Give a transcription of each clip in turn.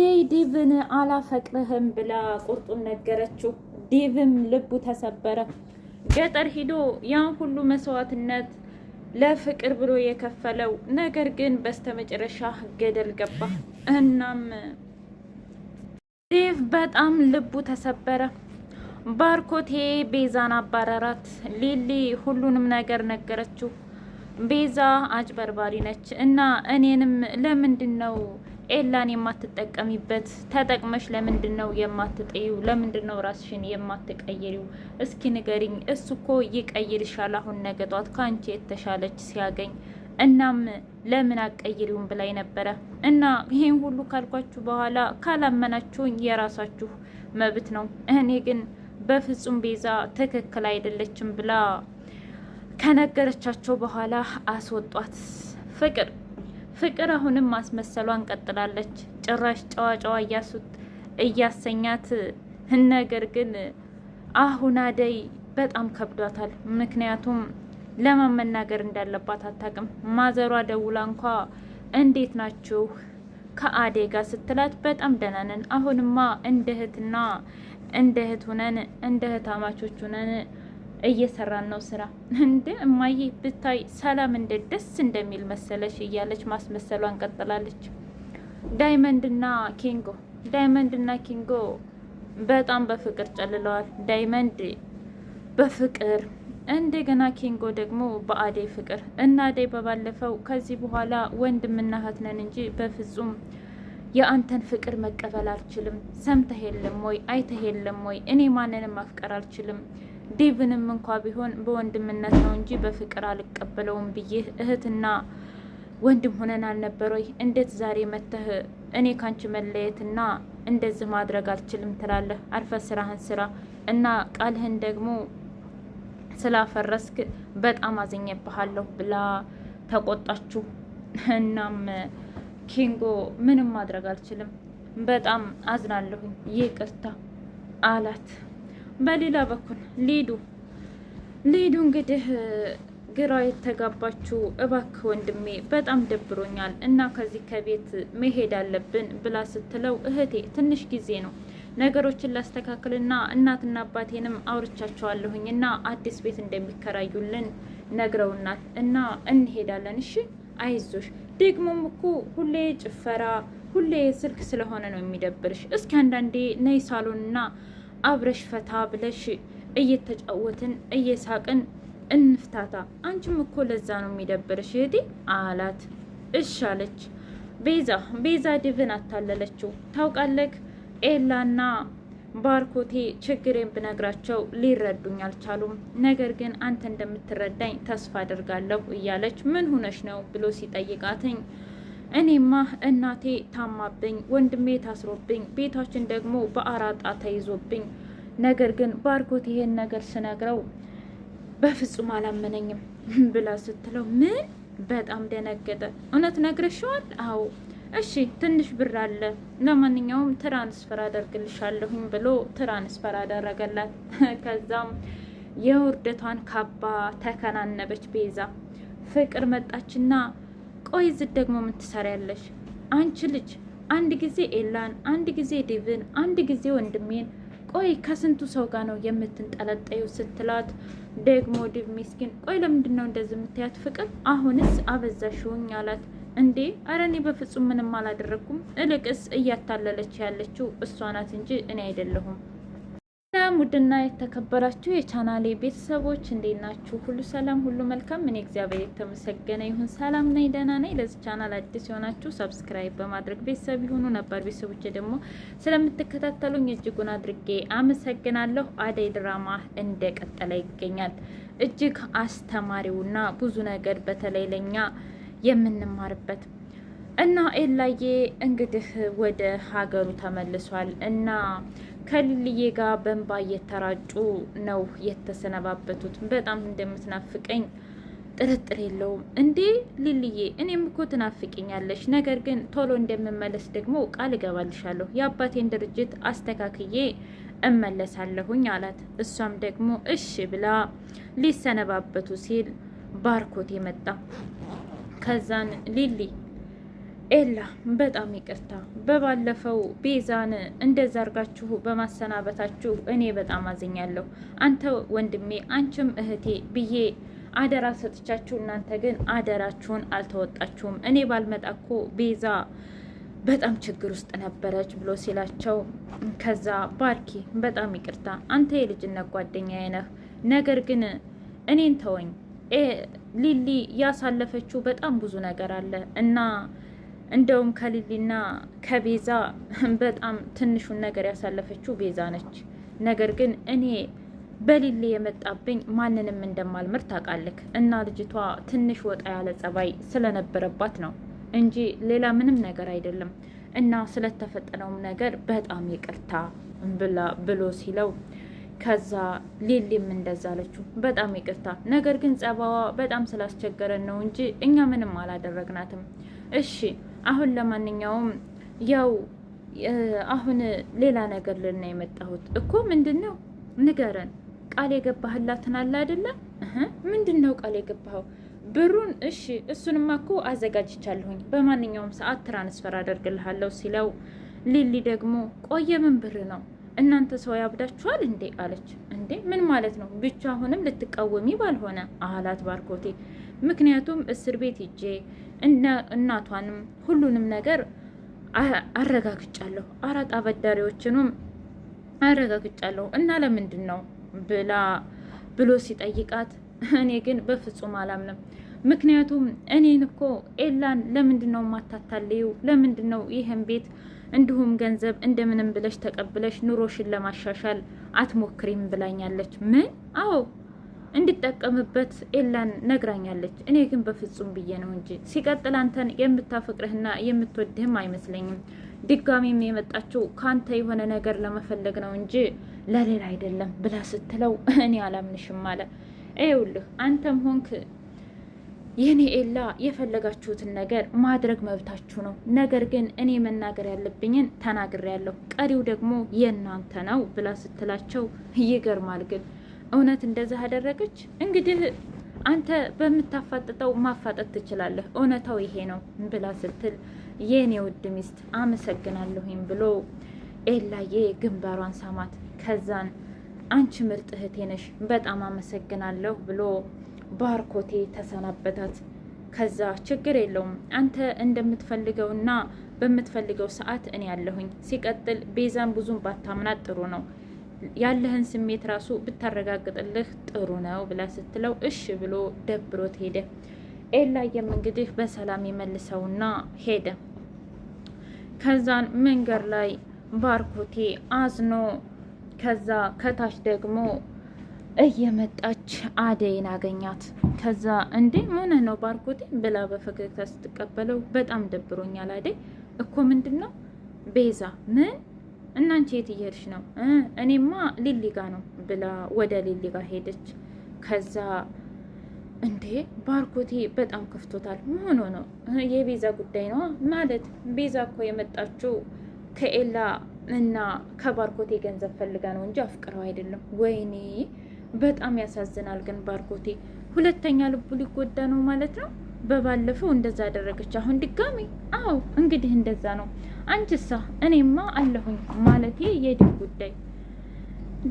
አደይ ዴቭን አላፈቅርህም ብላ ቁርጡን ነገረችው። ዴቭም ልቡ ተሰበረ። ገጠር ሂዶ ያን ሁሉ መስዋዕትነት ለፍቅር ብሎ የከፈለው ነገር ግን በስተመጨረሻ ገደል ገባ። እናም ዴቭ በጣም ልቡ ተሰበረ። ባርኮቴ ቤዛን አባረራት። ሊሊ ሁሉንም ነገር ነገረችው። ቤዛ አጭበርባሪ ነች እና እኔንም ለምንድን ነው ኤላን የማትጠቀሚበት? ተጠቅመሽ ለምንድን ነው የማትጠይው? ለምንድን ነው ራስሽን የማትቀይሪው? እስኪ ንገሪኝ። እሱ እኮ ይቀይርሻል አሁን ነገ ጧት ከአንቺ የተሻለች ሲያገኝ። እናም ለምን አቀይሪውን ብላይ ነበረ እና ይሄን ሁሉ ካልኳችሁ በኋላ ካላመናችሁኝ የራሳችሁ መብት ነው። እኔ ግን በፍጹም ቤዛ ትክክል አይደለችም ብላ ከነገረቻቸው በኋላ አስወጧት። ፍቅር አሁንም ማስመሰሏን ቀጥላለች። ጭራሽ ጨዋ እያሰኛት ነገር ግን አሁን አደይ በጣም ከብዷታል። ምክንያቱም ለማን መናገር እንዳለባት አታውቅም። ማዘሯ ደውላ እንኳ እንዴት ናችሁ ከአደይ ጋር ስትላት በጣም ደህና ነን፣ አሁንማ እንደ እህትና እንደ እህት ሁነን እንደ እህታማቾች ሁነን እየሰራን ነው ስራ። እንደ እማዬ ብታይ ሰላም እንዴት ደስ እንደሚል መሰለሽ እያለች ማስመሰሏን ቀጥላለች። ዳይመንድና ኪንጎ በጣም በፍቅር ጨልለዋል። ዳይመንድ በፍቅር እንደገና ኪንጎ ደግሞ በአደይ ፍቅር እና አደይ በባለፈው ከዚህ በኋላ ወንድምና እህት ነን እንጂ በፍጹም የአንተን ፍቅር መቀበል አልችልም። ሰምተህ የለም ወይ? አይተህ የለም ወይ? እኔ ማንንም ማፍቀር አልችልም። ዴቭንም እንኳ ቢሆን በወንድምነት ነው እንጂ በፍቅር አልቀበለውም ብዬ እህትና ወንድም ሆነን አልነበር ወይ? እንዴት ዛሬ መተህ እኔ ካንቺ መለየትና እንደዚህ ማድረግ አልችልም ትላለህ? አርፈ ስራህን ስራ እና ቃልህን ደግሞ ስላፈረስክ በጣም አዝኜብሃለሁ ብላ ተቆጣችሁ። እናም ኪንጎ ምንም ማድረግ አልችልም፣ በጣም አዝናለሁኝ፣ ይቅርታ አላት። በሌላ በኩል ሊዱ እንግዲህ ግራ የተጋባችው እባክህ ወንድሜ በጣም ደብሮኛል እና ከዚህ ከቤት መሄድ አለብን ብላ ስትለው እህቴ ትንሽ ጊዜ ነው ነገሮችን ላስተካክልና እናትና አባቴንም አውርቻቸዋለሁኝ እና አዲስ ቤት እንደሚከራዩልን ነግረውናል እና እንሄዳለን። እሺ አይዞሽ። ደግሞም እኮ ሁሌ ጭፈራ፣ ሁሌ ስልክ ስለሆነ ነው የሚደብርሽ። እስኪ አንዳንዴ ነይ ሳሎንና አብረሽ ፈታ ብለሽ እየተጫወትን እየሳቅን እንፍታታ። አንቺም እኮ ለዛ ነው የሚደብርሽ እህቴ አላት። እሺ አለች ቤዛ ዴቭን አታለለችው። ታውቃለህ ኤላና ባርኮቴ ችግሬን ብነግራቸው ሊረዱኝ አልቻሉም። ነገር ግን አንተ እንደምትረዳኝ ተስፋ አድርጋለሁ እያለች ምን ሁነሽ ነው ብሎ ሲጠይቃትኝ እኔማ እናቴ ታማብኝ፣ ወንድሜ ታስሮብኝ፣ ቤታችን ደግሞ በአራጣ ተይዞብኝ፣ ነገር ግን ባርኮቴ ይሄን ነገር ስነግረው በፍጹም አላመነኝም ብላ ስትለው ምን? በጣም ደነገጠ። እውነት ነግረሽዋል? አዎ። እሺ ትንሽ ብር አለ፣ ለማንኛውም ትራንስፈር አደርግልሻለሁኝ ብሎ ትራንስፈር አደረገላት። ከዛም የውርደቷን ካባ ተከናነበች ቤዛ። ፍቅር መጣችና ቆይ ዝት ደግሞ ምን ትሰሪያለሽ አንቺ ልጅ? አንድ ጊዜ ኤላን፣ አንድ ጊዜ ዴቭን፣ አንድ ጊዜ ወንድሜን፣ ቆይ ከስንቱ ሰው ጋር ነው የምትንጠለጠዩ ስትላት ደግሞ ዴቭ ሚስኪን ቆይ ለምንድን ነው እንደዚህ የምትያት ፍቅር? አሁንስ አበዛሽውኝ አላት። እንዴ አረ እኔ በፍጹም ምንም አላደረኩም። እልቅስ እያታለለች ያለችው እሷ ናት እንጂ እኔ አይደለሁም። ሰላም ውድና የተከበራችሁ የቻናሌ ቤተሰቦች እንዴት ናችሁ? ሁሉ ሰላም፣ ሁሉ መልካም። እኔ እግዚአብሔር የተመሰገነ ይሁን ሰላም ነኝ፣ ደህና ነኝ። ለዚህ ቻናል አዲስ የሆናችሁ ሰብስክራይብ በማድረግ ቤተሰብ ይሁኑ። ነባር ቤተሰቦች ደግሞ ስለምትከታተሉኝ እጅጉን አድርጌ አመሰግናለሁ። አደይ ድራማ እንደቀጠለ ይገኛል። እጅግ አስተማሪውና ብዙ ነገር በተለይ ለኛ የምንማርበት እና ኤላዬ እንግዲህ ወደ ሀገሩ ተመልሷል እና ከሊልዬ ጋር በእንባ እየተራጩ ነው የተሰነባበቱት። በጣም እንደምትናፍቀኝ ጥርጥር የለውም። እንዴ ሊልዬ እኔም እኮ ትናፍቅኛለሽ፣ ነገር ግን ቶሎ እንደምመለስ ደግሞ ቃል እገባልሻለሁ። የአባቴን ድርጅት አስተካክዬ እመለሳለሁኝ አላት። እሷም ደግሞ እሺ ብላ ሊሰነባበቱ ሲል ባርኮቴ መጣ። ከዛን ሊሊ ኤላ በጣም ይቅርታ፣ በባለፈው ቤዛን እንደዛ አርጋችሁ በማሰናበታችሁ እኔ በጣም አዝኛለሁ። አንተ ወንድሜ፣ አንቺም እህቴ ብዬ አደራ ሰጥቻችሁ፣ እናንተ ግን አደራችሁን አልተወጣችሁም። እኔ ባልመጣ እኮ ቤዛ በጣም ችግር ውስጥ ነበረች ብሎ ሲላቸው፣ ከዛ ባርኪ በጣም ይቅርታ፣ አንተ የልጅነት ጓደኛዬ ነህ፣ ነገር ግን እኔን ተወኝ። ሊሊ ያሳለፈችው በጣም ብዙ ነገር አለ እና እንደውም ከሊሊና ከቤዛ በጣም ትንሹን ነገር ያሳለፈችው ቤዛ ነች። ነገር ግን እኔ በሊሊ የመጣብኝ ማንንም እንደማልምር ታውቃለህ እና ልጅቷ ትንሽ ወጣ ያለ ጸባይ ስለነበረባት ነው እንጂ ሌላ ምንም ነገር አይደለም። እና ስለተፈጠነውም ነገር በጣም ይቅርታ ብሎ ሲለው፣ ከዛ ሊሊም እንደዛ አለችው፣ በጣም ይቅርታ፣ ነገር ግን ጸባዋ በጣም ስላስቸገረን ነው እንጂ እኛ ምንም አላደረግናትም። እሺ አሁን ለማንኛውም ያው አሁን ሌላ ነገር ልና የመጣሁት እኮ ምንድን ነው ንገረን። ቃል የገባህላትን አለ አይደለም? ምንድን ነው ቃል የገባኸው? ብሩን? እሺ እሱንማ እኮ አዘጋጅቻለሁኝ፣ በማንኛውም ሰዓት ትራንስፈር አደርግልሃለሁ ሲለው፣ ሊሊ ደግሞ ቆየ ምን ብር ነው እናንተ ሰው ያብዳችኋል እንዴ አለች። እንዴ ምን ማለት ነው? ብቻ አሁንም ልትቃወሚ ባልሆነ አላት ባርኮቴ። ምክንያቱም እስር ቤት ሂጄ እናቷንም ሁሉንም ነገር አረጋግጫለሁ፣ አራት አበዳሪዎችንም አረጋግጫለሁ እና ለምንድን ነው ብሎ ሲጠይቃት፣ እኔ ግን በፍጹም አላምንም። ምክንያቱም እኔን እኮ ኤላን ለምንድን ነው ማታታልዩ? ለምንድን ነው ይህን ቤት እንዲሁም ገንዘብ እንደምንም ብለሽ ተቀብለሽ ኑሮሽን ለማሻሻል አትሞክሪም ብላኛለች። ምን? አዎ እንድጠቀምበት ኤላን ነግራኛለች። እኔ ግን በፍጹም ብዬ ነው እንጂ ሲቀጥል አንተን የምታፈቅርህና የምትወድህም አይመስለኝም። ድጋሚም የመጣችው ከአንተ የሆነ ነገር ለመፈለግ ነው እንጂ ለሌላ አይደለም ብላ ስትለው፣ እኔ አላምንሽም አለ። ይኸውልህ አንተም ሆንክ የኔ ኤላ የፈለጋችሁትን ነገር ማድረግ መብታችሁ ነው። ነገር ግን እኔ መናገር ያለብኝን ተናግሬያለሁ፣ ቀሪው ደግሞ የእናንተ ነው ብላ ስትላቸው፣ ይገርማል ግን እውነት እንደዛ አደረገች? እንግዲህ አንተ በምታፋጥጠው ማፋጠጥ ትችላለህ፣ እውነታው ይሄ ነው ብላ ስትል፣ የኔ ውድ ሚስት አመሰግናለሁኝ ብሎ ኤላዬ ግንባሯን ሳማት። ከዛን አንቺ ምርጥ እህቴ ነሽ በጣም አመሰግናለሁ ብሎ ባርኮቴ ተሰናበታት። ከዛ ችግር የለውም አንተ እንደምትፈልገውና በምትፈልገው ሰዓት እኔ ያለሁኝ። ሲቀጥል ቤዛን ብዙም ባታምናት ጥሩ ነው፣ ያለህን ስሜት ራሱ ብታረጋግጥልህ ጥሩ ነው ብላ ስትለው እሺ ብሎ ደብሮት ሄደ። ኤላየም እንግዲህ በሰላም የመልሰውና ሄደ። ከዛን መንገድ ላይ ባርኮቴ አዝኖ ከዛ ከታች ደግሞ እየመጣች አደይን አገኛት። ከዛ እንዴ ምን ነው ባርኮቴ ብላ በፈገግታ ስትቀበለው፣ በጣም ደብሮኛል አደይ እኮ። ምንድን ነው ቤዛ? ምን እናንቺ የት እየሄድሽ ነው? እኔማ ሊሊ ጋ ነው ብላ ወደ ሊሊ ጋ ሄደች። ከዛ እንዴ ባርኮቴ በጣም ከፍቶታል። ምን ሆኖ ነው? የቤዛ ጉዳይ ነው ማለት። ቤዛ እኮ የመጣችው ከኤላ እና ከባርኮቴ ገንዘብ ፈልጋ ነው እንጂ አፍቅረው አይደለም። ወይኔ በጣም ያሳዝናል። ግን ባርኮቴ ሁለተኛ ልቡ ሊጎዳ ነው ማለት ነው። በባለፈው እንደዛ አደረገች፣ አሁን ድጋሚ። አዎ እንግዲህ እንደዛ ነው። አንቺሳ? እኔማ አለሁኝ ማለቴ የዴቭ ጉዳይ።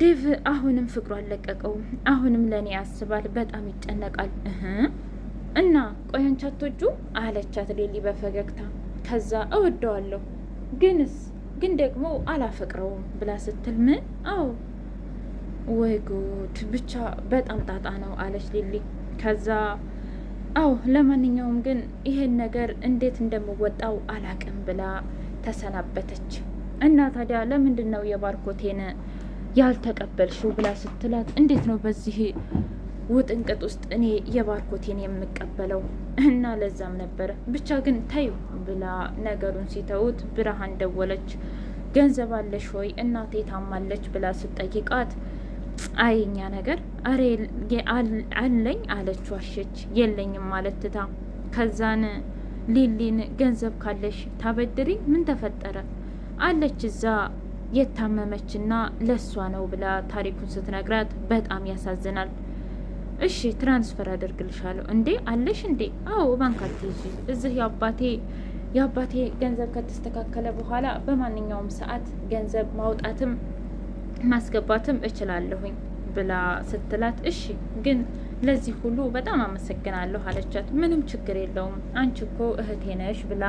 ዴቭ አሁንም ፍቅሩ አልለቀቀውም። አሁንም ለእኔ ያስባል፣ በጣም ይጨነቃል። እና ቆይ አንቺ አትወጁ አለቻት ሌሊ በፈገግታ። ከዛ እወደዋለሁ ግን ደግሞ አላፈቅረውም ብላ ስትል፣ ምን? አዎ ወይ ጉድ፣ ብቻ በጣም ጣጣ ነው አለች ሊሊ። ከዛ አዎ ለማንኛውም ግን ይሄን ነገር እንዴት እንደምወጣው አላቅም ብላ ተሰናበተች። እና ታዲያ ለምንድን ነው የባርኮቴን ያልተቀበልሽው ብላ ስትላት፣ እንዴት ነው በዚህ ውጥንቅጥ ውስጥ እኔ የባርኮቴን የምቀበለው? እና ለዛም ነበረ ብቻ ግን ተዩ ብላ ነገሩን ሲተውት ብርሃን ደወለች። ገንዘብ አለሽ ወይ እናቴ ታማለች ብላ ስትጠይቃት፣ አይኛ ነገር አሬ አለኝ አለች። ዋሸች። የለኝም ማለት ትታ ከዛን ሊሊን ገንዘብ ካለሽ ታበድሪ፣ ምን ተፈጠረ አለች። እዛ የታመመችና ለሷ ነው ብላ ታሪኩን ስትነግራት በጣም ያሳዝናል። እሺ ትራንስፈር አደርግልሻለሁ። እንዴ አለሽ እንዴ? አዎ ባንክ አትይዢ፣ እዚህ የአባቴ የአባቴ ገንዘብ ከተስተካከለ በኋላ በማንኛውም ሰዓት ገንዘብ ማውጣትም ማስገባትም እችላለሁኝ ብላ ስትላት፣ እሺ ግን ለዚህ ሁሉ በጣም አመሰግናለሁ አለቻት። ምንም ችግር የለውም አንቺ እኮ እህቴ ነሽ ብላ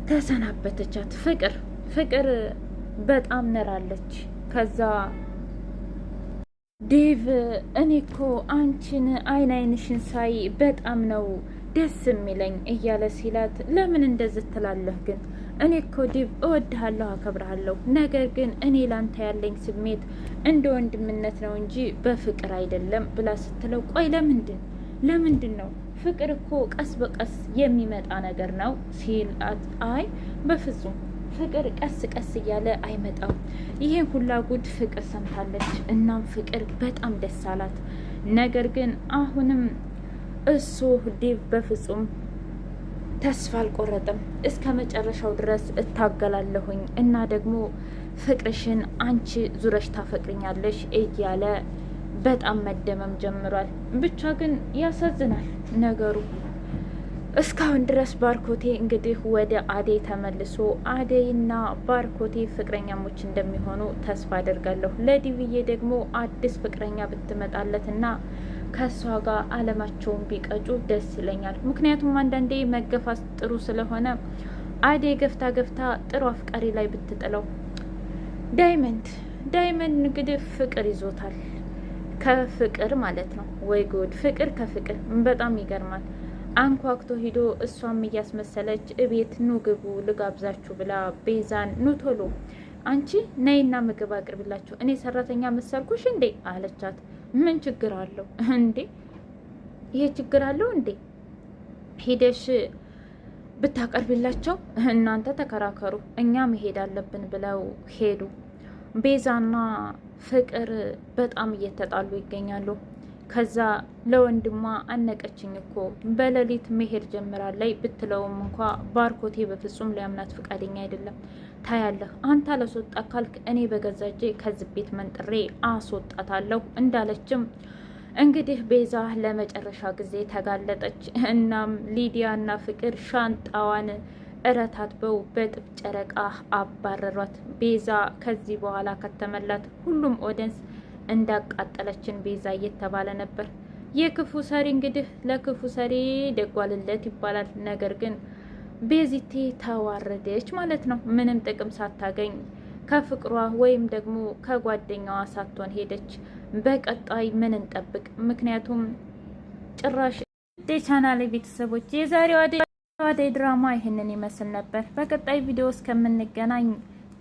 ተሰናበተቻት። ፍቅር በጣም ነራለች። ከዛ ዴቭ እኔ እኮ አንቺን አይንሽን ሳይ በጣም ነው ደስ የሚለኝ እያለ ሲላት፣ ለምን እንደዚህ ትላለህ ግን? እኔ እኮ ዴቭ እወድሃለሁ፣ አከብርሃለሁ። ነገር ግን እኔ ላንተ ያለኝ ስሜት እንደ ወንድምነት ነው እንጂ በፍቅር አይደለም ብላ ስትለው፣ ቆይ ለምንድን ነው? ፍቅር እኮ ቀስ በቀስ የሚመጣ ነገር ነው ሲላት፣ አይ በፍጹም ፍቅር ቀስ ቀስ እያለ አይመጣም። ይሄን ሁላ ጉድ ፍቅር ሰምታለች። እናም ፍቅር በጣም ደስ አላት። ነገር ግን አሁንም እሱ ዴቭ በፍጹም ተስፋ አልቆረጥም። እስከ መጨረሻው ድረስ እታገላለሁኝ እና ደግሞ ፍቅርሽን አንቺ ዙረሽ ታፈቅርኛለሽ እያለ በጣም መደመም ጀምሯል። ብቻ ግን ያሳዝናል ነገሩ። እስካሁን ድረስ ባርኮቴ እንግዲህ ወደ አደይ ተመልሶ አደይና ባርኮቴ ፍቅረኛሞች እንደሚሆኑ ተስፋ አደርጋለሁ። ለዲቪዬ ደግሞ አዲስ ፍቅረኛ ብትመጣለትና ከእሷ ጋር አለማቸውን ቢቀጩ ደስ ይለኛል። ምክንያቱም አንዳንዴ መገፋት ጥሩ ስለሆነ አደይ ገፍታ ጥሩ አፍቃሪ ላይ ብትጥለው። ዳይመንድ እንግዲህ ፍቅር ይዞታል፣ ከፍቅር ማለት ነው። ወይ ጉድ! ፍቅር ከፍቅር በጣም ይገርማል። አንኳኩቶ ሂዶ እሷም እያስመሰለች እቤት ኑ ግቡ ልጋብዛችሁ ብላ ቤዛን ኑ ቶሎ አንቺ ነይና ምግብ አቅርብላችሁ፣ እኔ ሰራተኛ መሰልኩሽ እንዴ አለቻት። ምን ችግር አለው እንዴ? ይሄ ችግር አለው እንዴ? ሂደሽ ብታቀርብላቸው እናንተ ተከራከሩ፣ እኛ መሄድ አለብን ብለው ሄዱ። ቤዛና ፍቅር በጣም እየተጣሉ ይገኛሉ። ከዛ ለወንድሟ አነቀችኝ እኮ በሌሊት መሄድ ጀምራለች ብትለውም እንኳ ባርኮቴ በፍጹም ሊያምናት ፈቃደኛ አይደለም። ታያለህ አንተ አላስወጣ ካልክ እኔ በገዛ እጄ ከዚህ ቤት መንጥሬ አስወጣታለሁ እንዳለችም እንግዲህ ቤዛ ለመጨረሻ ጊዜ ተጋለጠች። እናም ሊዲያና ፍቅር ሻንጣዋን እረታትበው በጥፍ ጨረቃ አባረሯት። ቤዛ ከዚህ በኋላ ከተመላት ሁሉም ኦዲየንስ እንዳቃጠለችን ቤዛ እየተባለ ነበር። የክፉ ሰሪ እንግዲህ ለክፉ ሰሪ ደጓልለት ይባላል። ነገር ግን ቤዚቴ ተዋረደች ማለት ነው። ምንም ጥቅም ሳታገኝ ከፍቅሯ ወይም ደግሞ ከጓደኛዋ ሳትሆን ሄደች። በቀጣይ ምን እንጠብቅ? ምክንያቱም ጭራሽ ቻናሌ ቤተሰቦች የዛሬው አደይ ድራማ ይህንን ይመስል ነበር። በቀጣይ ቪዲዮ እስከምንገናኝ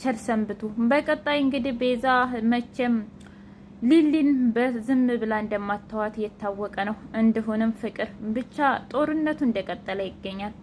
ቸር ሰንብቱ። በቀጣይ እንግዲህ ቤዛ መቼም ሊሊን በዝም ብላ እንደማታዋት የታወቀ ነው። እንዲሁንም ፍቅር ብቻ ጦርነቱ እንደቀጠለ ይገኛል።